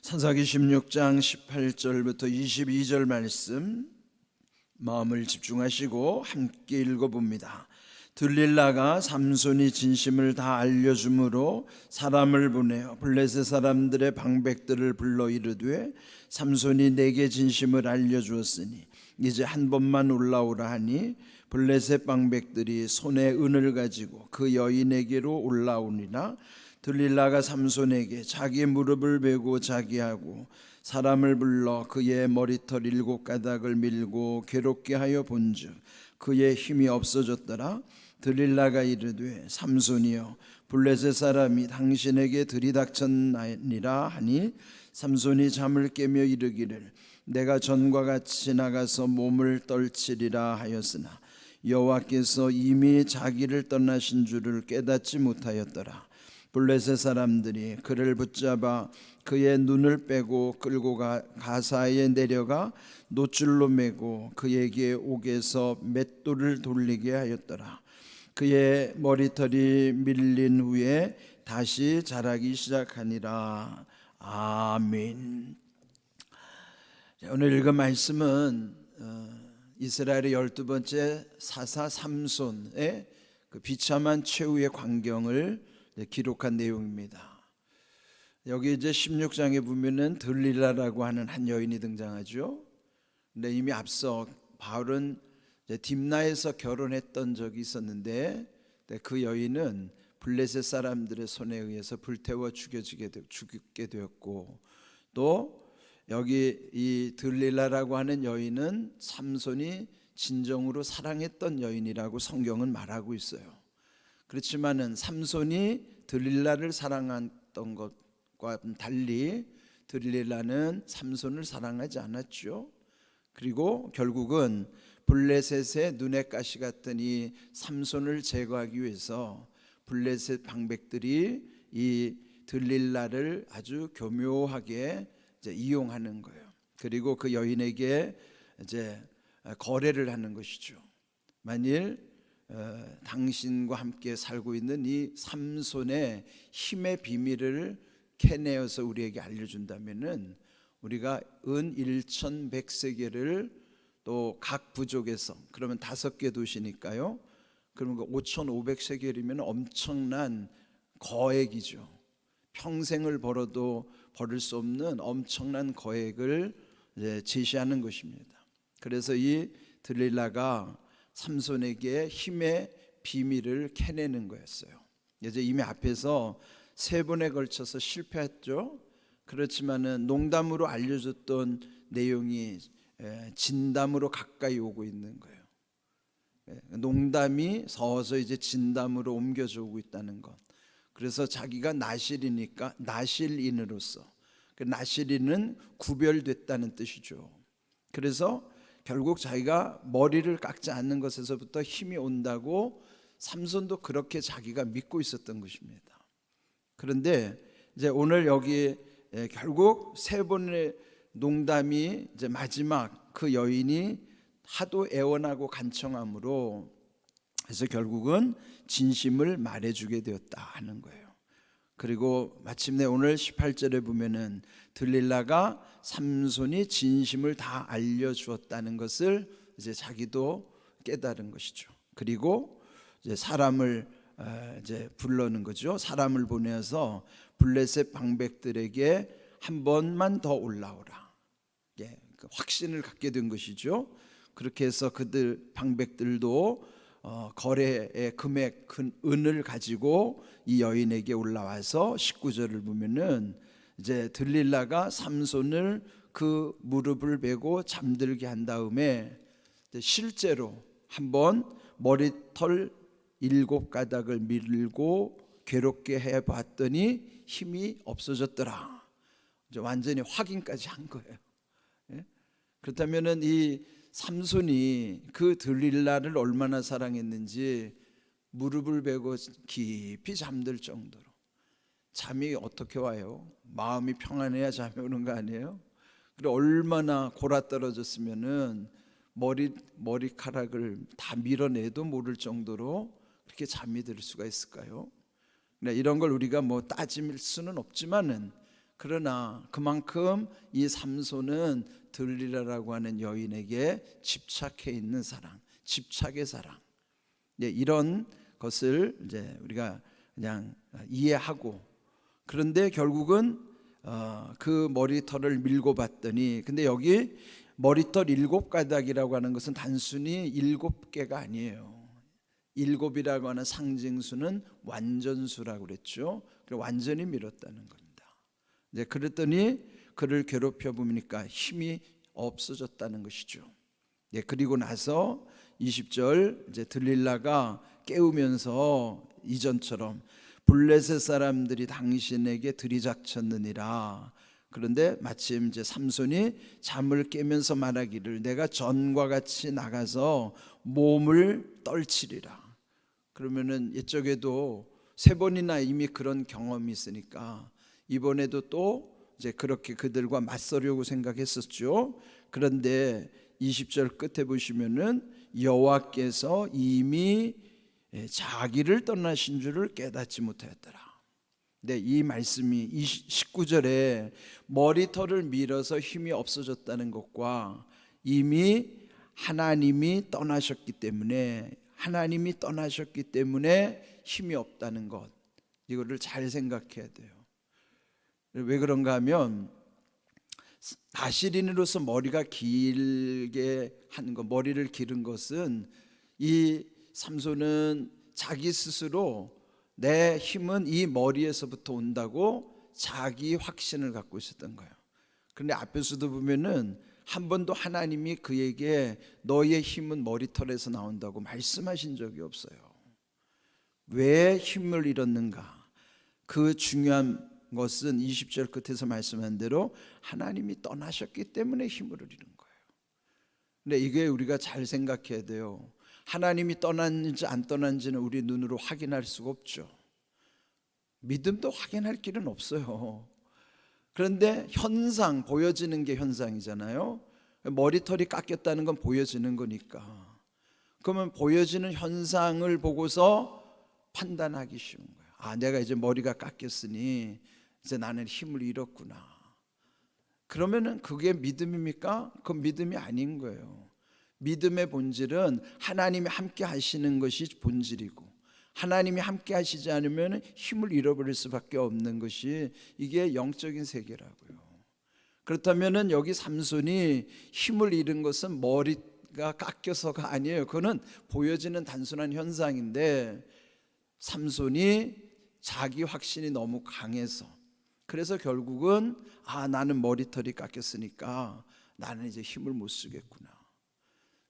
창세기 16장 18절부터 22절 말씀 마음을 집중하시고 함께 읽어봅니다. 들릴라가 삼손이 진심을 다 알려주므로 사람을 보내어 블레셋 사람들의 방백들을 불러 이르되 삼손이 내게 진심을 알려주었으니 이제 한 번만 올라오라 하니 블레셋 방백들이 손에 은을 가지고 그 여인에게로 올라오니라. 들릴라가 삼손에게 자기 무릎을 베고 자기하고 사람을 불러 그의 머리털 7가닥을 밀고 괴롭게 하여 본즉 그의 힘이 없어졌더라. 들릴라가 이르되 삼손이여 블레셋 사람이 당신에게 들이닥쳤나니라 하니 삼손이 잠을 깨며 이르기를 내가 전과 같이 나가서 몸을 떨치리라 하였으나 여호와께서 이미 자기를 떠나신 줄을 깨닫지 못하였더라. 블레셋 사람들이 그를 붙잡아 그의 눈을 빼고 끌고 가사에 내려가 노줄로 매고 그에게 옥에서 맷돌을 돌리게 하였더라. 그의 머리털이 밀린 후에 다시 자라기 시작하니라. 아멘. 오늘 읽은 말씀은 이스라엘의 12번째 사사 삼손의 그 비참한 최후의 광경을 기록한 내용입니다. 여기 이제 16장에 보면은 들릴라라고 하는 한 여인이 등장하죠. 근데 이미 앞서 바울은 딥나에서 결혼했던 적이 있었는데 그 여인은 블레셋 사람들의 손에 의해서 불태워 죽게 되었고, 또 여기 이 들릴라라고 하는 여인은 삼손이 진정으로 사랑했던 여인이라고 성경은 말하고 있어요. 그렇지만은 삼손이 들릴라를 사랑했던 것과 달리 들릴라는 삼손을 사랑하지 않았죠. 그리고 결국은 블레셋의 눈에 가시 같은 이 삼손을 제거하기 위해서 블레셋 방백들이 이 들릴라를 아주 교묘하게 이제 이용하는 거예요. 그리고 그 여인에게 이제 거래를 하는 것이죠. 만일 당신과 함께 살고 있는 이 삼손의 힘의 비밀을 캐내어서 우리에게 알려준다면은 우리가 은 1100세겔을 또 각 부족에서, 그러면 5개 도시니까요, 그러면 5500세겔이면 엄청난 거액이죠. 평생을 벌어도 벌을 수 없는 엄청난 거액을 제시하는 것입니다. 그래서 이 들릴라가 삼손에게 힘의 비밀을 캐내는 거였어요. 이제 이미 앞에서 3번에 걸쳐서 실패했죠. 그렇지만은 농담으로 알려줬던 내용이 진담으로 가까이 오고 있는 거예요. 농담이 서서 이제 진담으로 옮겨져 오고 있다는 것. 그래서 자기가 나실이니까 나실인으로서, 그 나실인은 구별됐다는 뜻이죠. 그래서 결국 자기가 머리를 깎지 않는 것에서부터 힘이 온다고 삼손도 그렇게 자기가 믿고 있었던 것입니다. 그런데 이제 오늘 여기 결국 3번의 농담이 이제 마지막, 그 여인이 하도 애원하고 간청함으로 그래서 결국은 진심을 말해주게 되었다 하는 거예요. 그리고 마침내 오늘 18절에 보면은 들릴라가 삼손이 진심을 다 알려주었다는 것을 이제 자기도 깨달은 것이죠. 그리고 이제 사람을 이제 불러는 거죠. 사람을 보내서 블레셋 방백들에게 한 번만 더 올라오라. 그 확신을 갖게 된 것이죠. 그렇게 해서 그들 방백들도 거래의 금액 은을 가지고 이 여인에게 올라와서 19절을 보면은 이제 들릴라가 삼손을 그 무릎을 베고 잠들게 한 다음에 실제로 한번 머리털 7가닥을 밀고 괴롭게 해봤더니 힘이 없어졌더라. 이제 완전히 확인까지 한 거예요. 그렇다면은 이 삼손이 그 들릴라를 얼마나 사랑했는지 무릎을 베고 깊이 잠들 정도로. 잠이 어떻게 와요? 마음이 평안해야 잠이 오는 거 아니에요? 그리고 얼마나 골아떨어졌으면은 머리카락을 다 밀어내도 모를 정도로 그렇게 잠이 들 수가 있을까요? 이런 걸 우리가 뭐 따질 수는 없지만은 그러나 그만큼 이 삼손은 들릴라라고 하는 여인에게 집착해 있는 사랑, 집착의 사랑. 이런 것을 이제 우리가 그냥 이해하고, 그런데 결국은 그 머리털을 밀고 봤더니, 근데 여기 머리털 7가닥이라고 하는 것은 단순히 7개가 아니에요. 7이라고 하는 상징수는 완전수라고 그랬죠. 완전히 밀었다는 겁니다. 이제 그랬더니 그를 괴롭혀 보니까 힘이 없어졌다는 것이죠. 그리고 나서 20절 이제 들릴라가 깨우면서 이전처럼 블레셋 사람들이 당신에게 들이닥쳤느니라. 그런데 마침 이제 삼손이 잠을 깨면서 말하기를 내가 전과 같이 나가서 몸을 떨치리라. 그러면은 옛적에도 3번이나 이미 그런 경험이 있으니까 이번에도 또 이제 그렇게 그들과 맞서려고 생각했었죠. 그런데 20절 끝에 보시면은 여호와께서 이미 자기를 떠나신 줄을 깨닫지 못하였더라. 네, 이 말씀이 19절에 머리털을 밀어서 힘이 없어졌다는 것과 이미 하나님이 떠나셨기 때문에 힘이 없다는 것, 이거를 잘 생각해야 돼요. 왜 그런가 하면 나시린으로서 머리가 길게 한 것, 머리를 기른 것은 이 삼손은 자기 스스로 내 힘은 이 머리에서부터 온다고 자기 확신을 갖고 있었던 거예요. 그런데 앞에서도 보면은 한 번도 하나님이 그에게 너의 힘은 머리털에서 나온다고 말씀하신 적이 없어요. 왜 힘을 잃었는가? 그 중요한 것은 20절 끝에서 말씀한 대로 하나님이 떠나셨기 때문에 힘을 잃은 거예요. 근데 이게 우리가 잘 생각해야 돼요. 하나님이 떠났는지 안 떠났는지는 우리 눈으로 확인할 수가 없죠. 믿음도 확인할 길은 없어요. 그런데 현상, 보여지는 게 현상이잖아요. 머리털이 깎였다는 건 보여지는 거니까. 그러면 보여지는 현상을 보고서 판단하기 쉬운 거예요. 아, 내가 이제 머리가 깎였으니 이제 나는 힘을 잃었구나. 그러면은 그게 믿음입니까? 그건 믿음이 아닌 거예요. 믿음의 본질은 하나님이 함께 하시는 것이 본질이고, 하나님이 함께 하시지 않으면 힘을 잃어버릴 수밖에 없는 것이 이게 영적인 세계라고요. 그렇다면은 여기 삼손이 힘을 잃은 것은 머리가 깎여서가 아니에요. 그거는 보여지는 단순한 현상인데, 삼손이 자기 확신이 너무 강해서, 그래서 결국은 나는 머리털이 깎였으니까 나는 이제 힘을 못 쓰겠구나.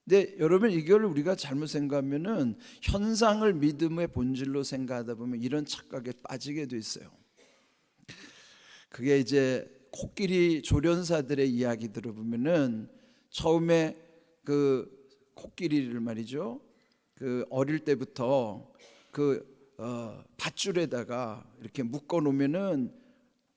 근데 여러분, 이걸 우리가 잘못 생각하면은 현상을 믿음의 본질로 생각하다 보면 이런 착각에 빠지게 돼 있어요. 그게 이제 코끼리 조련사들의 이야기 들어보면은 처음에 그 코끼리를 말이죠, 그 어릴 때부터 그 밧줄에다가 이렇게 묶어 놓으면은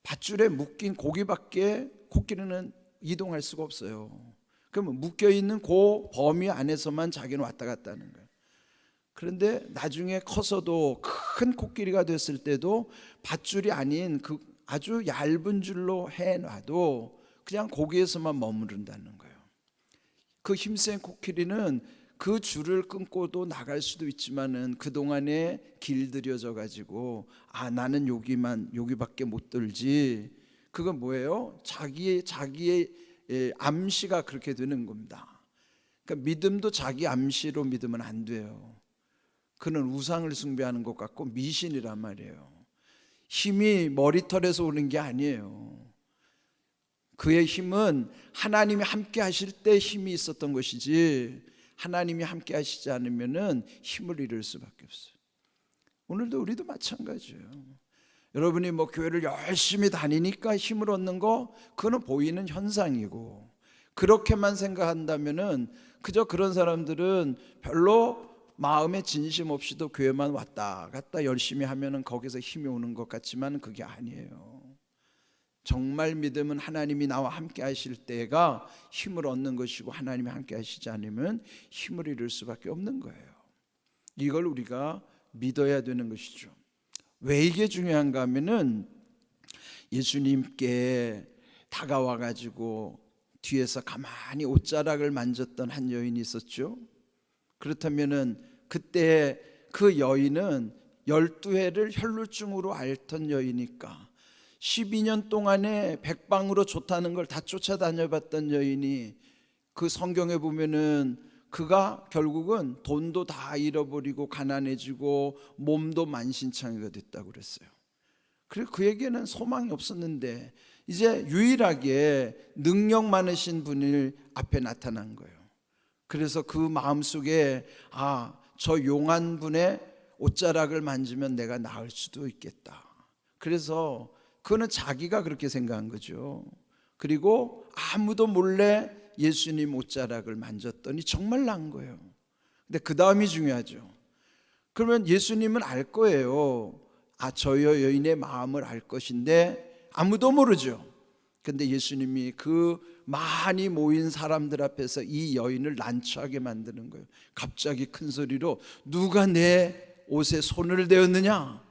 밧줄에 묶인 고기밖에 코끼리는 이동할 수가 없어요. 그러면 묶여있는 그 범위 안에서만 자기는 왔다 갔다 하는 거예요. 그런데 나중에 커서도 큰 코끼리가 됐을 때도 밧줄이 아닌 그 아주 얇은 줄로 해놔도 그냥 거기에서만 머무른다는 거예요. 그 힘센 코끼리는 그 줄을 끊고도 나갈 수도 있지만은 그동안에 길들여져 가지고 나는 여기밖에 못 들지. 그건 뭐예요? 자기의 암시가 그렇게 되는 겁니다. 그러니까 믿음도 자기 암시로 믿으면 안 돼요. 그는 우상을 숭배하는 것 같고 미신이란 말이에요. 힘이 머리털에서 오는 게 아니에요. 그의 힘은 하나님이 함께 하실 때 힘이 있었던 것이지, 하나님이 함께 하시지 않으면은 힘을 잃을 수밖에 없어요. 오늘도 우리도 마찬가지예요. 여러분이 뭐 교회를 열심히 다니니까 힘을 얻는 거, 그거는 보이는 현상이고, 그렇게만 생각한다면은 그저 그런 사람들은 별로 마음에 진심 없이도 교회만 왔다 갔다 열심히 하면은 거기서 힘이 오는 것 같지만 그게 아니에요. 정말 믿음은 하나님이 나와 함께 하실 때가 힘을 얻는 것이고, 하나님이 함께 하시지 않으면 힘을 잃을 수밖에 없는 거예요. 이걸 우리가 믿어야 되는 것이죠. 왜 이게 중요한가 하면은 예수님께 다가와 가지고 뒤에서 가만히 옷자락을 만졌던 한 여인이 있었죠. 그렇다면은 그때 그 여인은 12해를 혈루증으로 앓던 여인이니까 12년 동안에 백방으로 좋다는 걸 다 쫓아다녀봤던 여인이, 그 성경에 보면은 그가 결국은 돈도 다 잃어버리고 가난해지고 몸도 만신창이가 됐다고 그랬어요. 그리고 그에게는 소망이 없었는데 이제 유일하게 능력 많으신 분이 앞에 나타난 거예요. 그래서 그 마음속에 저 용한 분의 옷자락을 만지면 내가 나을 수도 있겠다. 그래서 그거는 자기가 그렇게 생각한 거죠. 그리고 아무도 몰래 예수님 옷자락을 만졌더니 정말 난 거예요. 근데 그 다음이 중요하죠. 그러면 예수님은 알 거예요. 저 여인의 마음을 알 것인데 아무도 모르죠. 근데 예수님이 그 많이 모인 사람들 앞에서 이 여인을 난처하게 만드는 거예요. 갑자기 큰 소리로 누가 내 옷에 손을 대었느냐?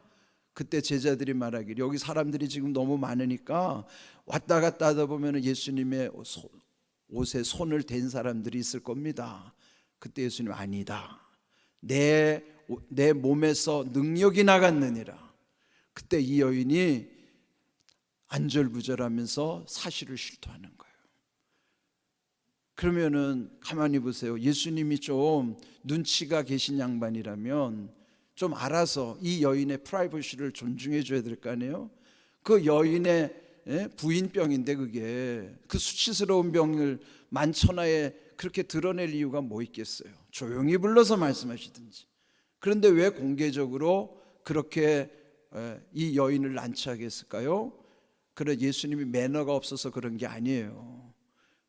그때 제자들이 말하기를, 여기 사람들이 지금 너무 많으니까 왔다 갔다 하다 보면 예수님의 옷에 손을 댄 사람들이 있을 겁니다. 그때 예수님, 아니다, 내 몸에서 능력이 나갔느니라. 그때 이 여인이 안절부절하면서 사실을 실토하는 거예요. 그러면은 가만히 보세요. 예수님이 좀 눈치가 계신 양반이라면 좀 알아서 이 여인의 프라이버시를 존중해 줘야 될 거 아니에요. 그 여인의 부인병인데 그게 그 수치스러운 병을 만천하에 그렇게 드러낼 이유가 뭐 있겠어요. 조용히 불러서 말씀하시든지. 그런데 왜 공개적으로 그렇게 이 여인을 난처하게 했을까요? 그래, 예수님이 매너가 없어서 그런 게 아니에요.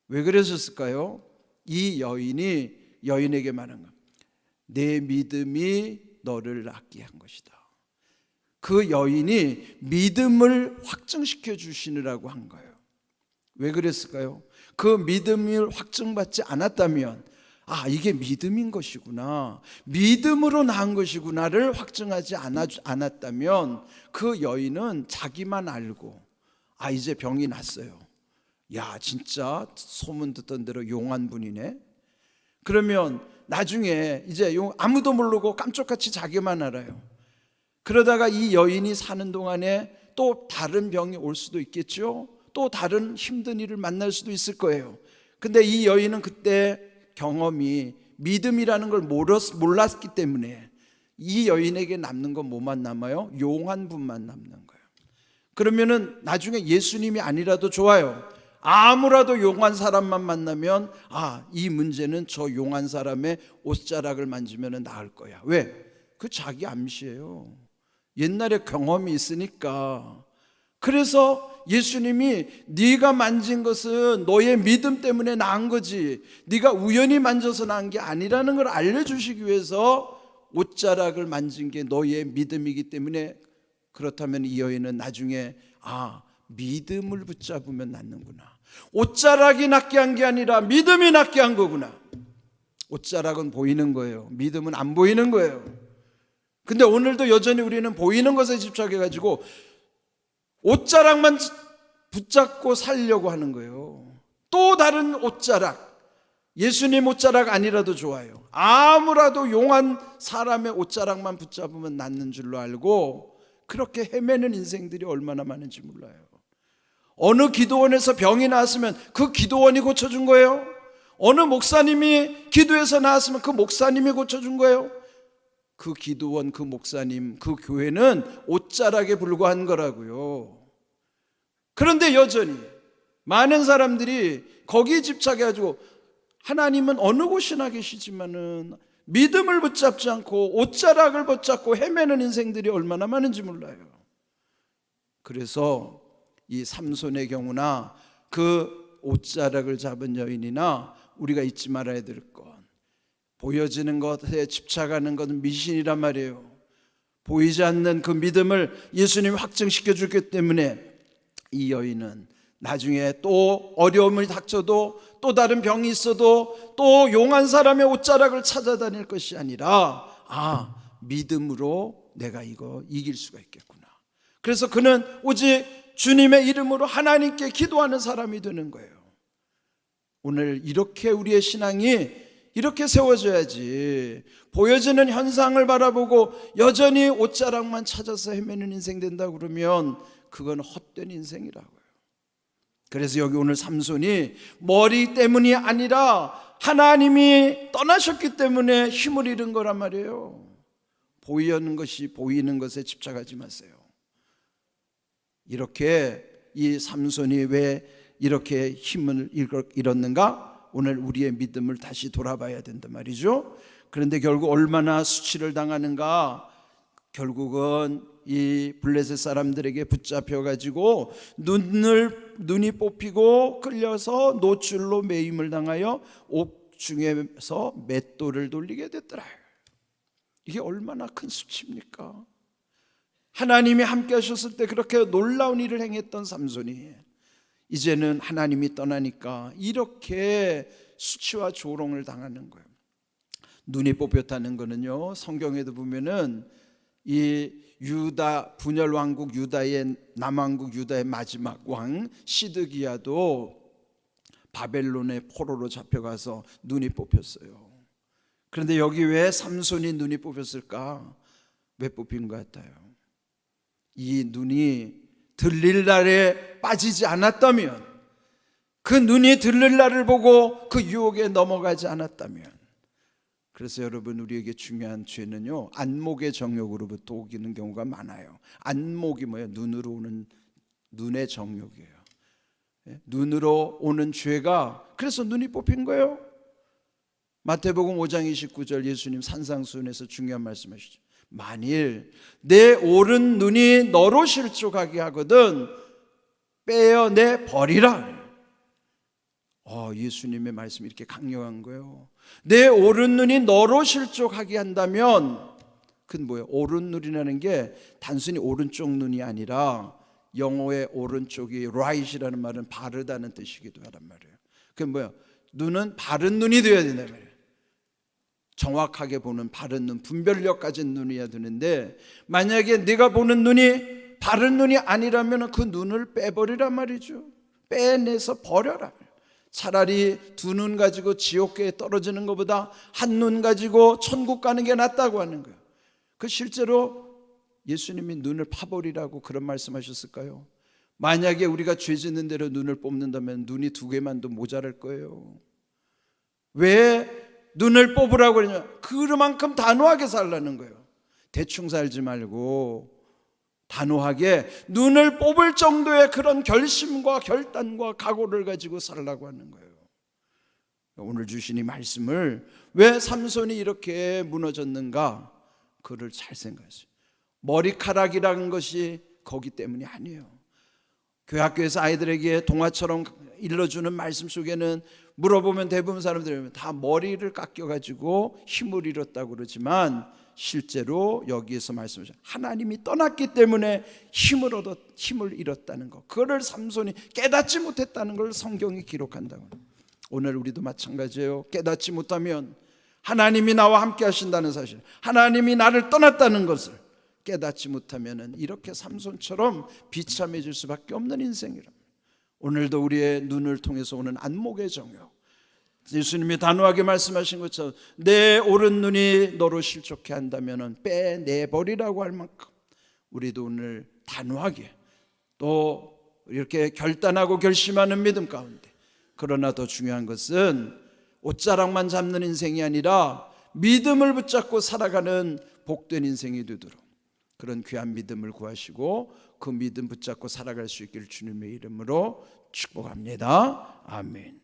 왜 그러셨을까요? 이 여인이 여인에게 말한 거예요. 내 믿음이 너를 낫게 한 것이다. 그 여인이 믿음을 확증시켜 주시느라고 한 거예요. 왜 그랬을까요? 그 믿음을 확증받지 않았다면 이게 믿음인 것이구나, 믿음으로 나은 것이구나를 확증하지 않았다면 그 여인은 자기만 알고 이제 병이 났어요. 야, 진짜 소문 듣던 대로 용한 분이네. 그러면 나중에 이제 아무도 모르고 깜짝같이 자기만 알아요. 그러다가 이 여인이 사는 동안에 또 다른 병이 올 수도 있겠죠. 또 다른 힘든 일을 만날 수도 있을 거예요. 근데 이 여인은 그때 경험이 믿음이라는 걸 몰랐기 때문에 이 여인에게 남는 건 뭐만 남아요? 용한 분만 남는 거예요. 그러면은 나중에 예수님이 아니라도 좋아요. 아무라도 용한 사람만 만나면 이 문제는 저 용한 사람의 옷자락을 만지면 나을 거야. 왜? 그 자기 암시예요. 옛날에 경험이 있으니까. 그래서 예수님이 네가 만진 것은 너의 믿음 때문에 나은 거지, 네가 우연히 만져서 나은 게 아니라는 걸 알려주시기 위해서 옷자락을 만진 게 너의 믿음이기 때문에, 그렇다면 이 여인은 나중에 믿음을 붙잡으면 낫는구나, 옷자락이 낫게 한 게 아니라 믿음이 낫게 한 거구나. 옷자락은 보이는 거예요. 믿음은 안 보이는 거예요. 근데 오늘도 여전히 우리는 보이는 것에 집착해가지고 옷자락만 붙잡고 살려고 하는 거예요. 또 다른 옷자락, 예수님 옷자락 아니라도 좋아요. 아무라도 용한 사람의 옷자락만 붙잡으면 낫는 줄로 알고 그렇게 헤매는 인생들이 얼마나 많은지 몰라요. 어느 기도원에서 병이 나았으면 그 기도원이 고쳐준 거예요. 어느 목사님이 기도해서 나았으면 그 목사님이 고쳐준 거예요. 그 기도원, 그 목사님, 그 교회는 옷자락에 불과한 거라고요. 그런데 여전히 많은 사람들이 거기에 집착해가지고 하나님은 어느 곳이나 계시지만은 믿음을 붙잡지 않고 옷자락을 붙잡고 헤매는 인생들이 얼마나 많은지 몰라요. 그래서 이 삼손의 경우나 그 옷자락을 잡은 여인이나 우리가 잊지 말아야 될 것, 보여지는 것에 집착하는 것은 미신이란 말이에요. 보이지 않는 그 믿음을 예수님이 확증시켜 주기 때문에 이 여인은 나중에 또 어려움을 닥쳐도 또 다른 병이 있어도 또 용한 사람의 옷자락을 찾아다닐 것이 아니라 믿음으로 내가 이거 이길 수가 있겠구나. 그래서 그는 오직 주님의 이름으로 하나님께 기도하는 사람이 되는 거예요. 오늘 이렇게 우리의 신앙이 이렇게 세워져야지, 보여지는 현상을 바라보고 여전히 옷자락만 찾아서 헤매는 인생 된다 그러면 그건 헛된 인생이라고요. 그래서 여기 오늘 삼손이 머리 때문이 아니라 하나님이 떠나셨기 때문에 힘을 잃은 거란 말이에요. 보이는 것에 집착하지 마세요. 이렇게 이 삼손이 왜 이렇게 힘을 잃었는가? 오늘 우리의 믿음을 다시 돌아봐야 된다 말이죠. 그런데 결국 얼마나 수치를 당하는가? 결국은 이 블레셋 사람들에게 붙잡혀 가지고 눈이 뽑히고 끌려서 노출로 매임을 당하여 옥중에서 맷돌을 돌리게 됐더라. 이게 얼마나 큰 수치입니까? 하나님이 함께 하셨을 때 그렇게 놀라운 일을 행했던 삼손이 이제는 하나님이 떠나니까 이렇게 수치와 조롱을 당하는 거예요. 눈이 뽑혔다는 거는요, 성경에도 보면은 이 유다 분열 왕국 유다의 남왕국 유다의 마지막 왕 시드기야도 바벨론의 포로로 잡혀가서 눈이 뽑혔어요. 그런데 여기 왜 삼손이 눈이 뽑혔을까? 왜 뽑힌 것 같아요? 이 눈이 들릴날에 빠지지 않았다면, 그 눈이 들릴날을 보고 그 유혹에 넘어가지 않았다면. 그래서 여러분, 우리에게 중요한 죄는요, 안목의 정욕으로부터 오기는 경우가 많아요. 안목이 뭐예요? 눈으로 오는, 눈의 정욕이에요. 눈으로 오는 죄가, 그래서 눈이 뽑힌 거예요. 마태복음 5장 29절 예수님 산상수훈에서 중요한 말씀하시죠. 만일 내 오른 눈이 너로 실족하게 하거든 빼어내 버리라. 예수님의 말씀이 이렇게 강력한 거예요. 내 오른 눈이 너로 실족하게 한다면, 그건 뭐예요? 오른 눈이라는 게 단순히 오른쪽 눈이 아니라 영어의 오른쪽이 right이라는 말은 바르다는 뜻이기도 하단 말이에요. 그게 뭐예요? 눈은 바른 눈이 되어야 된단 말이에요. 정확하게 보는 바른 눈, 분별력 가진 눈이어야 되는데, 만약에 네가 보는 눈이 바른 눈이 아니라면 그 눈을 빼버리란 말이죠. 빼내서 버려라. 차라리 두 눈 가지고 지옥계에 떨어지는 것보다 한 눈 가지고 천국 가는 게 낫다고 하는 거예요. 그 실제로 예수님이 눈을 파버리라고 그런 말씀하셨을까요? 만약에 우리가 죄 짓는 대로 눈을 뽑는다면 눈이 두 개만도 모자랄 거예요. 왜 눈을 뽑으라고 그러냐? 그만큼 단호하게 살라는 거예요. 대충 살지 말고 단호하게 눈을 뽑을 정도의 그런 결심과 결단과 각오를 가지고 살라고 하는 거예요. 오늘 주신 이 말씀을, 왜 삼손이 이렇게 무너졌는가, 그를 잘 생각하세요. 머리카락이라는 것이 거기 때문이 아니에요. 교회 학교에서 아이들에게 동화처럼 일러주는 말씀 속에는 물어보면 대부분 사람들이 다 머리를 깎여가지고 힘을 잃었다고 그러지만, 실제로 여기에서 말씀하신 하나님이 떠났기 때문에 힘을 잃었다는 것, 그거를 삼손이 깨닫지 못했다는 걸 성경이 기록한다고. 오늘 우리도 마찬가지예요. 깨닫지 못하면, 하나님이 나와 함께 하신다는 사실, 하나님이 나를 떠났다는 것을 깨닫지 못하면 이렇게 삼손처럼 비참해질 수밖에 없는 인생이랍니다. 오늘도 우리의 눈을 통해서 오는 안목의 정욕, 예수님이 단호하게 말씀하신 것처럼 내 오른 눈이 너로 실족해 한다면 빼내버리라고 할 만큼, 우리도 오늘 단호하게 또 이렇게 결단하고 결심하는 믿음 가운데, 그러나 더 중요한 것은 옷자락만 잡는 인생이 아니라 믿음을 붙잡고 살아가는 복된 인생이 되도록 그런 귀한 믿음을 구하시고 그 믿음 붙잡고 살아갈 수 있기를 주님의 이름으로 축복합니다. 아멘.